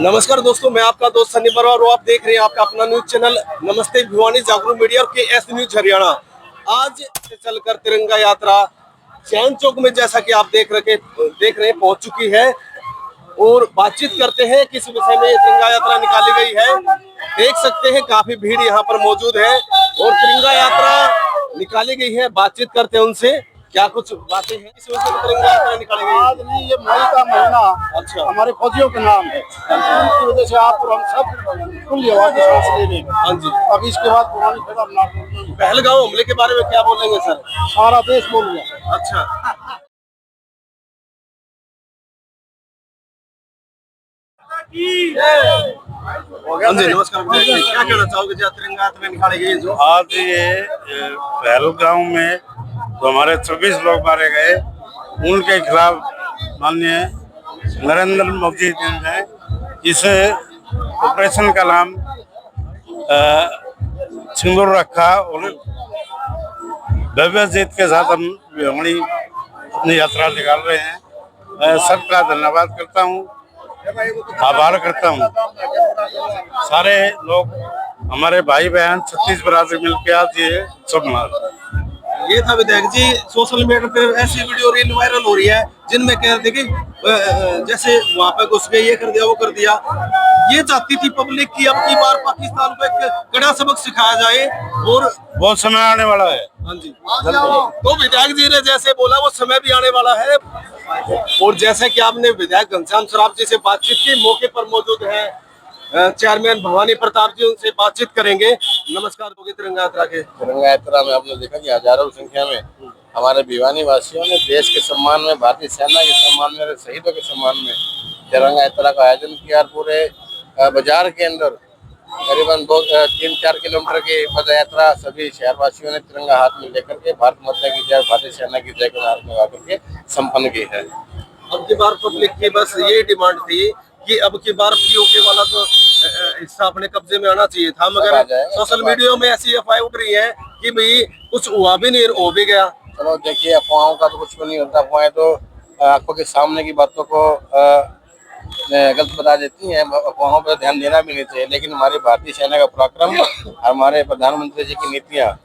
नमस्कार दोस्तों, मैं आपका दोस्त सनी बरा और आप देख रहे हैं आपका अपना न्यूज चैनल नमस्ते भिवानी जागरूक मीडिया और KS न्यूज हरियाणा। आज से चलकर तिरंगा यात्रा चैन चौक में जैसा कि आप देख रहे हैं पहुंच चुकी है और बातचीत करते हैं किस विषय में तिरंगा यात्रा निकाली गई है। देख सकते हैं काफी भीड़ यहाँ पर मौजूद है और तिरंगा यात्रा निकाली गई है। बातचीत करते हैं उनसे, क्या कुछ बातें हैं इस वजह से तिरंगा यात्रा निकाली गई। आज नहीं, ये मई का महीना अच्छा, हमारे फौजियों के नाम है, इसकी वजह से आप और हम सब खुली हवा की सांस ले लेंगे। हाँ जी। अब इसके बाद पुरानी फिर पहलगांव हमले के बारे में क्या बोलेंगे सर? सारा देश बोल गया। अच्छा, हाँ जी, नमस्कार। क्या कहना चाहोगे जहाँ तिरंगा यात्रा निकाली गई जो आज ये पहलगांव में जो हमारे 26 लोग मारे गए उनके खिलाफ माननीय नरेंद्र मोदी जी ने इस ऑपरेशन का नाम सिंदूर रखा और भव्य जीत के साथ हम अपनी यात्रा निकाल रहे हैं। मैं सबका धन्यवाद करता हूँ, आभार करता हूँ। सारे लोग हमारे भाई बहन 36 बरादरी मिलकर आज ये सब मना रहे हैं। ये था विधायक जी। सोशल मीडिया पे ऐसी वीडियो रील वायरल हो रही है जिनमें कह रहे थे कि जैसे वहां पे घुस गए, ये कर दिया वो कर दिया। ये चाहती थी पब्लिक की अब की बार पाकिस्तान को एक कड़ा सबक सिखाया जाए और बहुत समय आने वाला है। हाँ जी, तो विधायक जी ने जैसे बोला वो समय भी आने वाला है। और जैसे कि आपने विधायक घनश्याम सराफ जी से बातचीत की, मौके पर मौजूद है चेयरमैन भवानी प्रताप जी, उनसे बातचीत करेंगे। नमस्कार। तिरंगा यात्रा के तिरंगा यात्रा में आपने देखा कि हजारों की संख्या में हमारे भिवानी वासियों ने देश के सम्मान में, भारतीय सेना के सम्मान में, शहीदों के सम्मान में तिरंगा यात्रा का आयोजन किया और पूरे बाजार के अंदर करीबन 3-4 किलोमीटर की पद यात्रा सभी शहरवासियों ने तिरंगा हाथ में लेकर के भारत माता की जय, भारतीय सेना की जय के नारे लगा करके संपन्न की है। अब की बार पब्लिक की बस ये डिमांड थी कि अब की बार POK वाला तो हिस्सा अपने कब्जे में आना चाहिए था, मगर सोशल मीडिया में ऐसी अफवाहें उठ रही है कि भाई कुछ हुआ भी नहीं, हो भी गया। चलो देखिए, अफवाहों का तो कुछ भी नहीं होता। अफवाहें तो आंखों के सामने की बातों को गलत बता देती हैं। अफवाहों पर ध्यान देना भी नहीं चाहिए, लेकिन हमारी भारतीय सेना का पराक्रम, हमारे प्रधानमंत्री जी की नीतियाँ,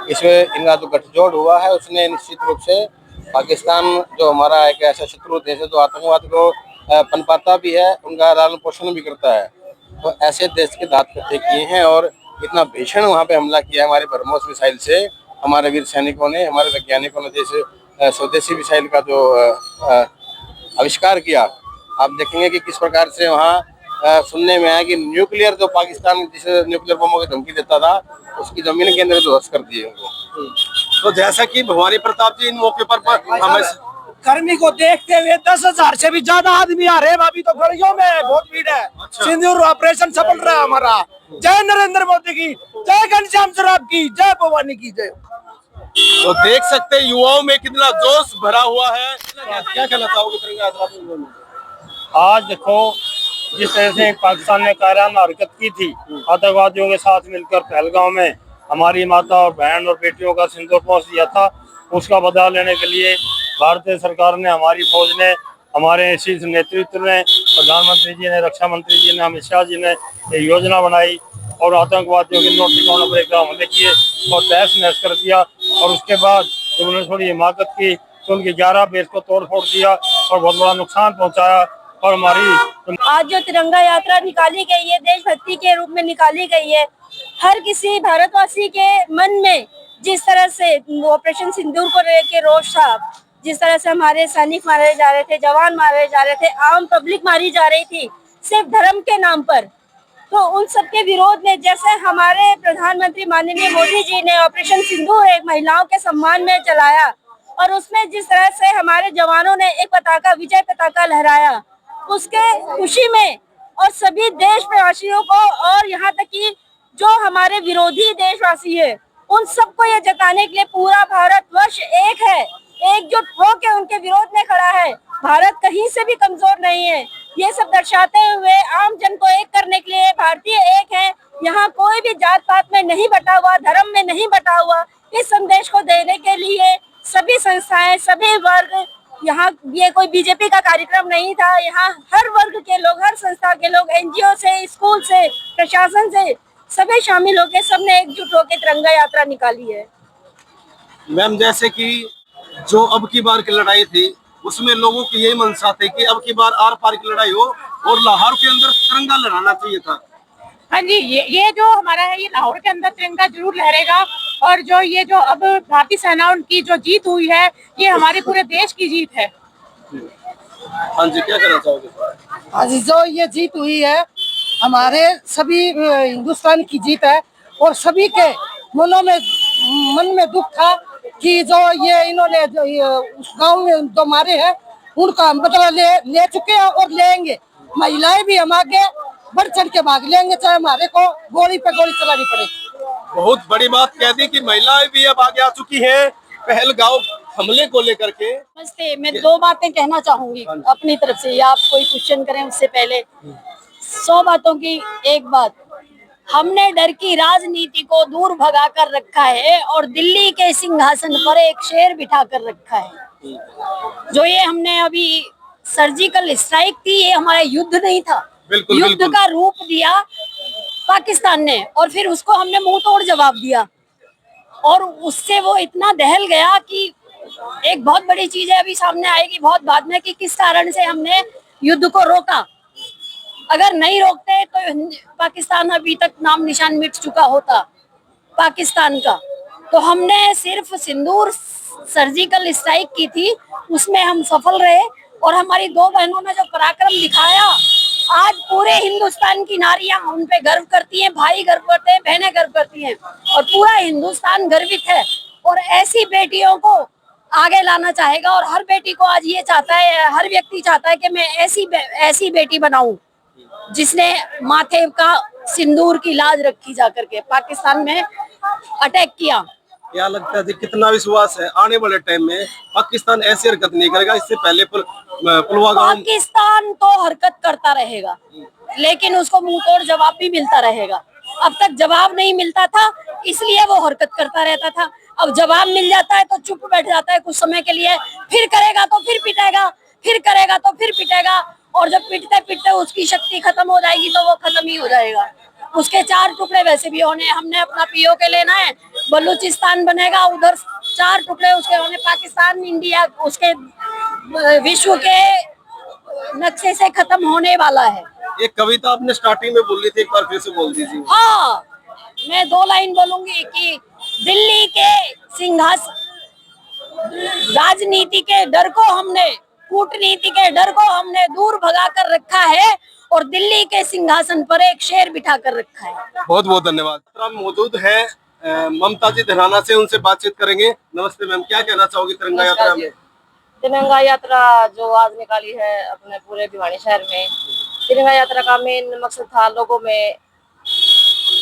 इसमें इनका जो गठजोड़ हुआ है उसने निश्चित रूप से पाकिस्तान जो हमारा एक ऐसा शत्रु देश है जो आतंकवाद को पनपाता भी है, उनका लालन पोषण भी करता है, तो ऐसे देश के दांत कट्टे किए हैं और इतना भीषण वहाँ पे हमला किया हमारे ब्रह्मोस मिसाइल से। हमारे वीर सैनिकों ने, हमारे वैज्ञानिकों ने जैसे स्वदेशी मिसाइल का जो आविष्कार किया, आप देखेंगे कि किस प्रकार से वहाँ सुनने में आया कि न्यूक्लियर जो पाकिस्तान जिसे न्यूक्लियर बमों की धमकी देता था, उसकी जमीन के अंदर ध्वस्त कर दिए उनको। तो जैसा कि भवानी प्रताप जी इन मौके पर हमें गर्मी को देखते हुए 10,000 से भी ज्यादा आदमी आ रहे हैं। अभी तो गलियों में बहुत भीड़ है। सिंदूर ऑपरेशन सफल रहा हमारा। जय नरेंद्र मोदी की, जय घनश्याम सराफ की, जय भवानी की जय। तो देख सकते हैं युवाओं में कितना जोश भरा हुआ है। क्या कहना चाहोगे तिरंगा यात्रा पे? आज देखो जिस तरह से पाकिस्तान ने कायराना हरकत की थी आतंकवादियों के साथ मिलकर पहलगांव में, हमारी माता और बहन और बेटियों का सिंदूर पहुंच दिया था, उसका बदला लेने के लिए भारतीय सरकार ने, हमारी फौज ने, हमारे शीर्ष नेतृत्व ने, प्रधानमंत्री जी ने, रक्षा मंत्री जी ने, अमित शाह जी ने ये योजना बनाई और आतंकवादियों के नौ ठिकानों पर एकदम हमले किए और तहस नहस कर दिया। और उसके बाद जब उन्होंने थोड़ी हिमाकत की तो उनके 11 बेस को तोड़ फोड़ दिया और बहुत बड़ा नुकसान पहुंचाया। और हमारी आज जो तिरंगा यात्रा निकाली गई है, देशभक्ति के रूप में निकाली गई है, हर किसी भारतवासी के मन में जिस तरह से ऑपरेशन सिंदूर को लेकर रोष था, जिस तरह से हमारे सैनिक मारे जा रहे थे, जवान मारे जा रहे थे, आम पब्लिक मारी जा रही थी सिर्फ धर्म के नाम पर, तो उन सब के विरोध में जैसे हमारे प्रधानमंत्री माननीय मोदी जी ने ऑपरेशन सिंदूर एक महिलाओं के सम्मान में चलाया और उसमें जिस तरह से हमारे जवानों ने एक पताका, विजय पताका लहराया, उसके खुशी में और सभी देशवासियों को और यहाँ तक कि जो हमारे विरोधी देशवासी है उन सबको ये जताने के लिए पूरा भारतवर्ष एक है, एकजुट होकर उनके विरोध में खड़ा है। भारत कहीं से भी कमजोर नहीं है। ये सब दर्शाते हुए आम जन को एक करने के लिए भारतीय एक है, यहाँ कोई भी जात पात में नहीं बटा हुआ, धर्म में नहीं बटा हुआ। इस संदेश को देने के लिए सभी संस्थाएं, सभी वर्ग यहाँ ये कोई बीजेपी का कार्यक्रम नहीं था। यहाँ हर वर्ग के लोग, हर संस्था के लोग, एनजीओ से, स्कूल से, प्रशासन से सभी शामिल होकर सबने एकजुट होकर तिरंगा यात्रा निकाली है। मैम जैसे कि जो अब की बार की लड़ाई थी उसमें लोगों की यही मंशा थी कि अब की बार आर पार की लड़ाई हो और लाहौर के अंदर तिरंगा लहराना चाहिए था। हाँ जी, ये जो हमारा है, ये लाहौर के अंदर तिरंगा जरूर लहरेगा। और जो ये जो अब भारतीय सेना की जो जीत हुई है, ये हमारे पूरे देश की जीत है। हाँ जी, क्या कहना चाहोगे? आज जो ये जीत हुई है हमारे सभी हिंदुस्तान की जीत है और सभी के मन में दुख था कि जो ये इन्होंने जो उस गांव में जो मारे हैं उनका बदला ले चुके हैं और लेंगे। महिलाएं भी हम आगे बढ़ चढ़ के भाग लेंगे, चाहे हमारे को गोली पे गोली चलानी पड़े। बहुत बड़ी बात कह दी कि महिलाएं भी अब आगे आ चुकी हैं पहलगांव हमले को लेकर के। नमस्ते, मैं 2 बातें कहना चाहूंगी अपनी तरफ से, या आप कोई क्वेश्चन करें उससे पहले। 100 बातों की एक बात, हमने डर की राजनीति को दूर भगा कर रखा है और दिल्ली के सिंहासन पर एक शेर बिठा कर रखा है। जो ये हमने अभी सर्जिकल स्ट्राइक थी, ये हमारा युद्ध नहीं था। बिल्कुल, युद्ध बिल्कुल। का रूप दिया पाकिस्तान ने और फिर उसको हमने मुंह तोड़ जवाब दिया और उससे वो इतना दहल गया कि एक बहुत बड़ी चीज है, अभी सामने आएगी बहुत बाद में, कि किस कारण से हमने युद्ध को रोका। अगर नहीं रोकते तो पाकिस्तान अभी तक नाम निशान मिट चुका होता पाकिस्तान का। तो हमने सिर्फ सिंदूर सर्जिकल स्ट्राइक की थी, उसमें हम सफल रहे और हमारी 2 बहनों ने जो पराक्रम दिखाया, आज पूरे हिंदुस्तान की नारियां उन पे गर्व करती हैं, भाई गर्व करते हैं, बहनें गर्व करती हैं और पूरा हिंदुस्तान गर्वित है और ऐसी बेटियों को आगे लाना चाहेगा। और हर बेटी को आज ये चाहता है, हर व्यक्ति चाहता है कि मैं ऐसी बेटी बनाऊं जिसने माथे का सिंदूर की लाज रखी जाकर के पाकिस्तान में अटैक किया। क्या लगता है जी, कितना विश्वास है आने वाले टाइम में पाकिस्तान ऐसी हरकत नहीं करेगा? इससे पहले पुलवामा पाकिस्तान तो हरकत करता रहेगा लेकिन उसको मुंह तोड़ जवाब भी मिलता रहेगा। अब तक जवाब नहीं मिलता था इसलिए वो हरकत करता रहता था। अब जवाब मिल जाता है तो चुप बैठ जाता है कुछ समय के लिए, फिर करेगा तो फिर पिटेगा, फिर करेगा तो फिर पिटेगा और जब पिटते पिटते उसकी शक्ति खत्म हो जाएगी तो वो खत्म ही हो जाएगा। उसके 4 टुकड़े वैसे भी होने, हमने अपना पीओके लेना है, बलूचिस्तान बनेगा, उधर 4 टुकड़े उसके होने, पाकिस्तान इंडिया उसके विश्व के नक्शे से खत्म होने वाला है। एक कविता आपने स्टार्टिंग में बोली थी, एक बार फिर से बोल दीजिए। हाँ, मैं 2 लाइन बोलूंगी कि दिल्ली के सिंहासन, राजनीति के डर को हमने, कूटनीति के डर को हमने दूर भगा कर रखा है और दिल्ली के सिंहासन पर एक शेर बिठा कर रखा है। बहुत बहुत धन्यवाद। हम मौजूद है ममता जी धराना से, उनसे बातचीत करेंगे। नमस्ते मैम, क्या कहना चाहोगी तिरंगा यात्रा में? तिरंगा यात्रा जो आज निकाली है अपने पूरे भिवानी शहर में, तिरंगा यात्रा का मेन मकसद था लोगों में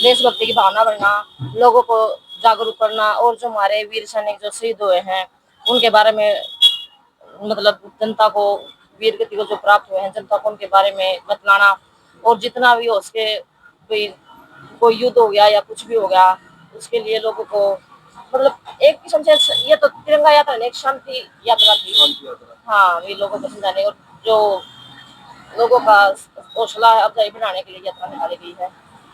देशभक्ति की भावना बढ़ना, लोगों को जागरूक करना और जो हमारे वीर सैनिक जो शहीद हुए हैं उनके बारे में, मतलब जनता को, वीर गति को जो प्राप्त हुए हैं जनता को उनके बारे में बतलाना और जितना भी हो सके, कोई युद्ध हो गया या कुछ भी हो गया उसके लिए लोगों को, मतलब एक किस्म से ये तो तिरंगा यात्रा एक शांति यात्रा थी। हाँ, ये लोगों को समझाने और जो लोगों का हौसला अफजाई बढ़ाने के लिए यात्रा निकाली गई है।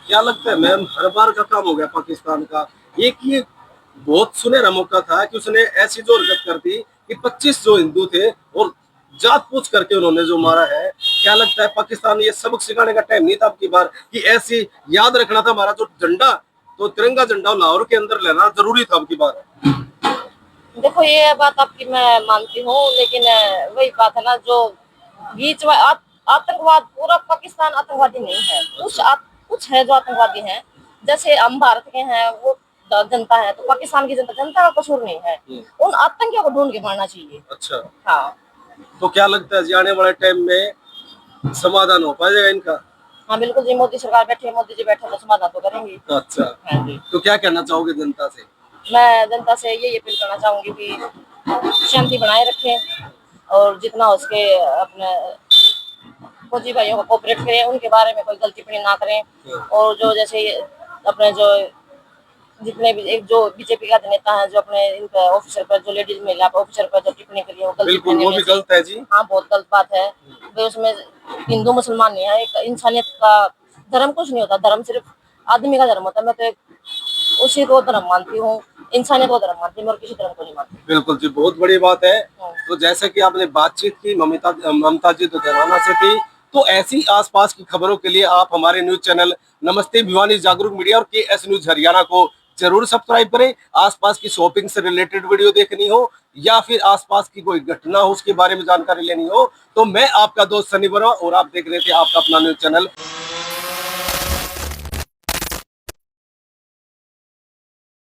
क्या लगता है मैम, हर बार का काम हो गया पाकिस्तान का? एक ये बहुत सुनहरा मौका था कि उसने ऐसी जो हरकत कर दी कि 25 जो हिंदू थे और जात पूछ करके उन्होंने जो मारा है। क्या लगता है पाकिस्तान ये सबक सिखाने का टाइम नहीं था अब की बार, कि ऐसी याद रखना था हमारा जो झंडा, तो तिरंगा झंडा लाहौर के अंदर लेना जरूरी था अब की बार? देखो ये बात आपकी मैं मानती हूँ, लेकिन वही बात है ना, जो बीच में आतंकवाद, पूरा पाकिस्तान आतंकवादी नहीं है, कुछ है जो आतंकवादी हैं। जैसे हम भारत के हैं, वो जनता है, तो पाकिस्तान की जनता का कसूर नहीं है, उन आतंकियों को ढूंढ के मारना चाहिए। अच्छा, हाँ। तो क्या लगता है जी आने वाले टाइम में समाधान हो पाएगा इनका? हाँ बिल्कुल जी, मोदी सरकार बैठे, मोदी जी बैठे तो समाधान तो करेंगे। अच्छा, हाँ जी। तो क्या कहना चाहोगे जनता से? मैं जनता से यही अपील करना चाहूंगी कि शांति बनाए रखें और जितना हो सके अपने फौजी भाइयों को कोऑपरेट करें, उनके बारे में कोई गलती टिप्पणी ना करें। और जो जैसे अपने जो जितने भी एक जो बीजेपी का नेता है जो अपने इन पे ऑफिसर पर जो लेडीज महिला ऑफिसर पर जो टिप्पणी करी है वो गलत बिल्कुल, वो भी गलत है जी। हाँ बहुत गलत बात है भाई। उसमें हिंदू मुसलमान नहीं है, एक इंसानियत का धर्म कुछ नहीं होता, धर्म सिर्फ आदमी का धर्म होता है। मैं तो एक उसी को धर्म मानती हूँ, इंसानियत को धर्म मानती हूँ और किसी धर्म को नहीं मानती। बिल्कुल जी, बहुत बड़ी बात है। तो जैसे कि आपने बातचीत की ममता जी तो धराना से थी, तो ऐसी आसपास की खबरों के लिए आप हमारे न्यूज चैनल नमस्ते भिवानी जागरूक मीडिया और KS न्यूज हरियाणा को जरूर सब्सक्राइब करें। आसपास की शॉपिंग से रिलेटेड वीडियो देखनी हो या फिर आसपास की कोई घटना हो उसके बारे में जानकारी लेनी हो, तो मैं आपका दोस्त सनी वर्मा और आप देख रहे थे आपका अपना न्यूज चैनल